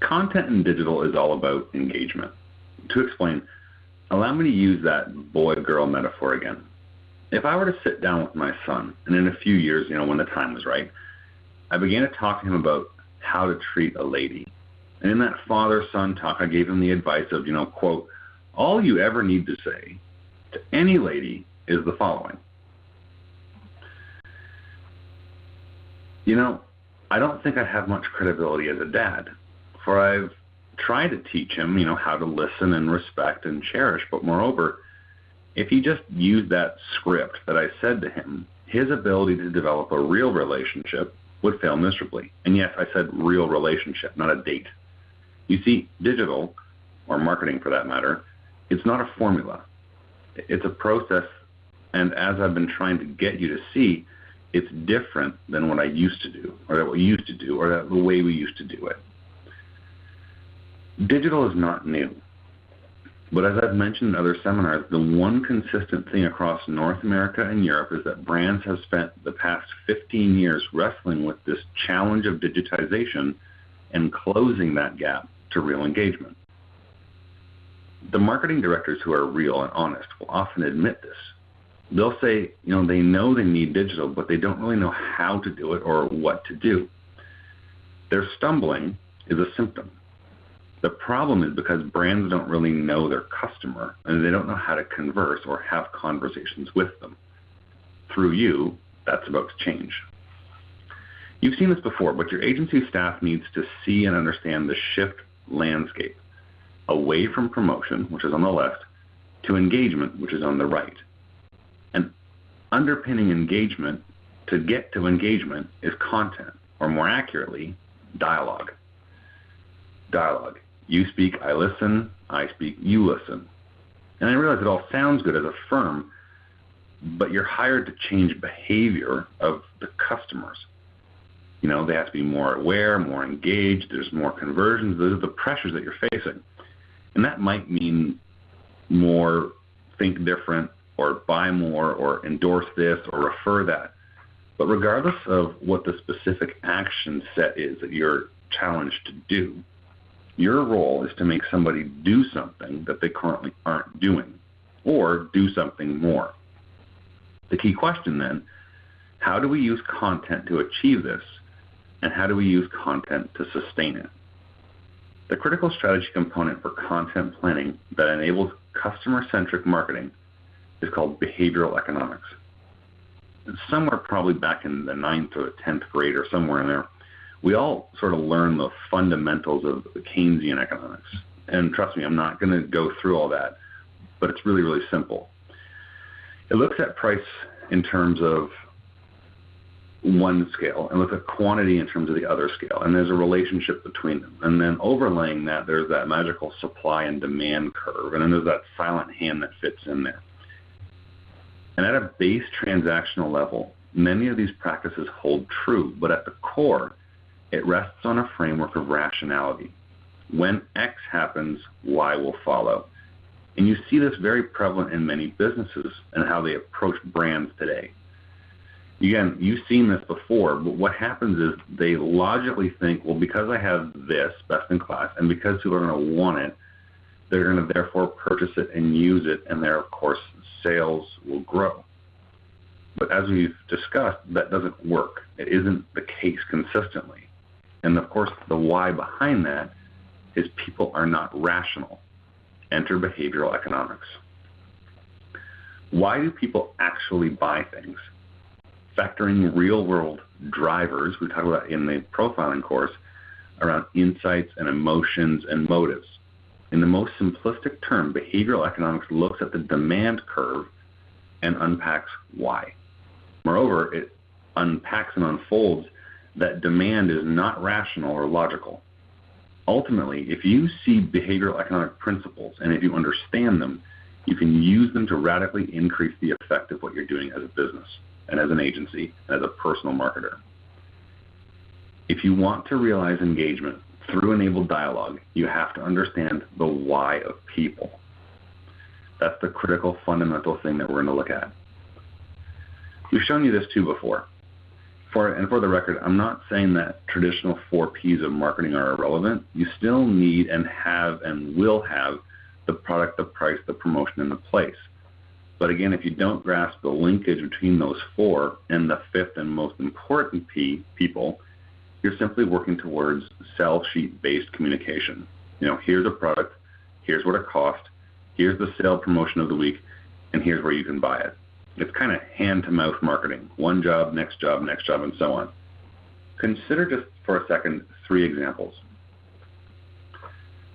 Content in digital is all about engagement. To explain, allow me to use that boy-girl metaphor again. If I were to sit down with my son, and in a few years, when the time was right, I began to talk to him about how to treat a lady. And in that father-son talk, I gave him the advice of, quote, all you ever need to say to any lady is the following. I don't think I have much credibility as a dad, for I've tried to teach him, how to listen and respect and cherish. But moreover, if he just used that script that I said to him, his ability to develop a real relationship would fail miserably. And yes, I said real relationship, not a date. You see, digital, or marketing for that matter, it's not a formula. It's a process, and as I've been trying to get you to see, it's different than what I used to do, or that we used to do, or that the way we used to do it. Digital is not new. But as I've mentioned in other seminars, the one consistent thing across North America and Europe is that brands have spent the past 15 years wrestling with this challenge of digitization and closing that gap to real engagement. The marketing directors who are real and honest will often admit this. They'll say, they know they need digital, but they don't really know how to do it or what to do. Their stumbling is a symptom. The problem is because brands don't really know their customer and they don't know how to converse or have conversations with them. Through you, that's about to change. You've seen this before, but your agency staff needs to see and understand the shift landscape away from promotion, which is on the left, to engagement, which is on the right. And underpinning engagement, to get to engagement, is content, or more accurately, dialogue. Dialogue. You speak, I listen. I speak, you listen. And I realize it all sounds good as a firm, but you're hired to change behavior of the customers. They have to be more aware, more engaged. There's more conversions. Those are the pressures that you're facing. And that might mean more think different, or buy more, or endorse this, or refer that. But regardless of what the specific action set is that you're challenged to do, your role is to make somebody do something that they currently aren't doing, or do something more. The key question then, how do we use content to achieve this, and how do we use content to sustain it? The critical strategy component for content planning that enables customer-centric marketing is called behavioral economics. Somewhere probably back in the 9th or 10th grade or somewhere in there, we all sort of learn the fundamentals of Keynesian economics. And trust me, I'm not going to go through all that, but it's really, really simple. It looks at price in terms of one scale and looks at quantity in terms of the other scale, and there's a relationship between them. And then overlaying that, there's that magical supply and demand curve, and then there's that silent hand that fits in there. And at a base transactional level, many of these practices hold true, but at the core, it rests on a framework of rationality. When X happens, Y will follow. And you see this very prevalent in many businesses and how they approach brands today. Again, you've seen this before, but what happens is they logically think, well, because I have this best in class, and because people are going to want it, they're going to therefore purchase it and use it, and there, of course, sales will grow. But as we've discussed, that doesn't work. It isn't the case consistently. And of course, the why behind that is people are not rational. Enter behavioral economics. Why do people actually buy things? Factoring real-world drivers, we talk about in the profiling course, around insights and emotions and motives. In the most simplistic term, behavioral economics looks at the demand curve and unpacks why. Moreover, it unpacks and unfolds that demand is not rational or logical. Ultimately, if you see behavioral economic principles and if you understand them, you can use them to radically increase the effect of what you're doing as a business and as an agency and as a personal marketer. If you want to realize engagement through enabled dialogue, you have to understand the why of people. That's the critical fundamental thing that we're going to look at. We've shown you this too before. For the record, I'm not saying that traditional 4 Ps of marketing are irrelevant. You still need and have and will have the product, the price, the promotion, and the place. But again, if you don't grasp the linkage between those 4 and the 5th and most important P, people, you're simply working towards sell sheet-based communication. Here's a product, here's what it costs, here's the sale promotion of the week, and here's where you can buy it. It's kind of hand-to-mouth marketing. One job, next job, and so on. Consider just for a second 3 examples.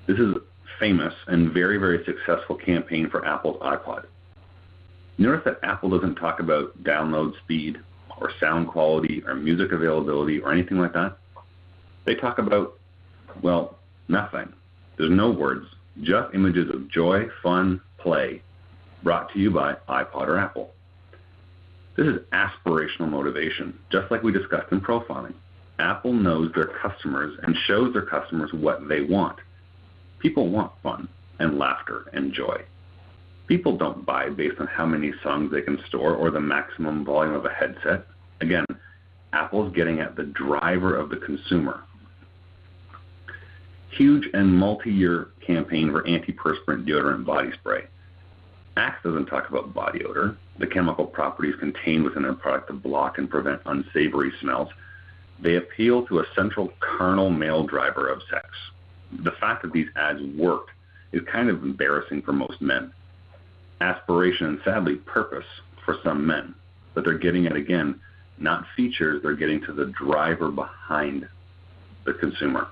This is a famous and very, very successful campaign for Apple's iPod. Notice that Apple doesn't talk about download speed or sound quality or music availability or anything like that. They talk about, well, nothing. There's no words, just images of joy, fun, play, brought to you by iPod or Apple. This is aspirational motivation, just like we discussed in profiling. Apple knows their customers and shows their customers what they want. People want fun and laughter and joy. People don't buy based on how many songs they can store or the maximum volume of a headset. Again, Apple's getting at the driver of the consumer. Huge and multi-year campaign for antiperspirant deodorant body spray. Axe doesn't talk about body odor, the chemical properties contained within a product to block and prevent unsavory smells. They appeal to a central carnal male driver of sex. The fact that these ads worked is kind of embarrassing for most men. Aspiration and sadly purpose for some men, but they're getting at, again, not features, they're getting to the driver behind the consumer.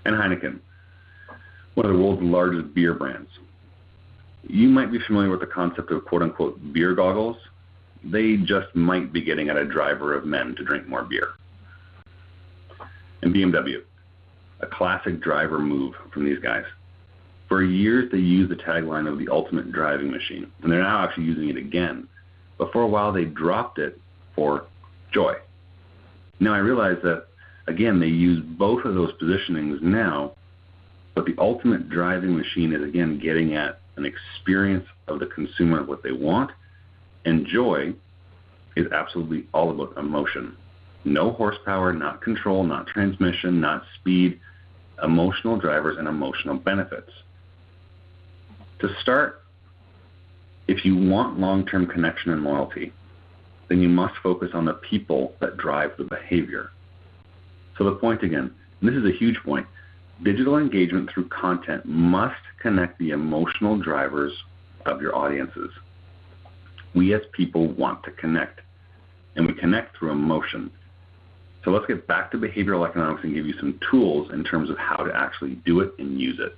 And Heineken, one of the world's largest beer brands. You might be familiar with the concept of quote-unquote beer goggles. They just might be getting at a driver of men to drink more beer. And BMW, a classic driver move from these guys. For years, they used the tagline of the ultimate driving machine, and they're now actually using it again. But for a while, they dropped it for joy. Now, I realize that, again, they use both of those positionings now, but the ultimate driving machine is, again, getting at an experience of the consumer, what they want, and joy is absolutely all about emotion. No horsepower, not control, not transmission, not speed, emotional drivers and emotional benefits. To start, if you want long-term connection and loyalty, then you must focus on the people that drive the behavior. So the point again, and this is a huge point, digital engagement through content must connect the emotional drivers of your audiences. We as people want to connect, and we connect through emotion. So let's get back to behavioral economics and give you some tools in terms of how to actually do it and use it.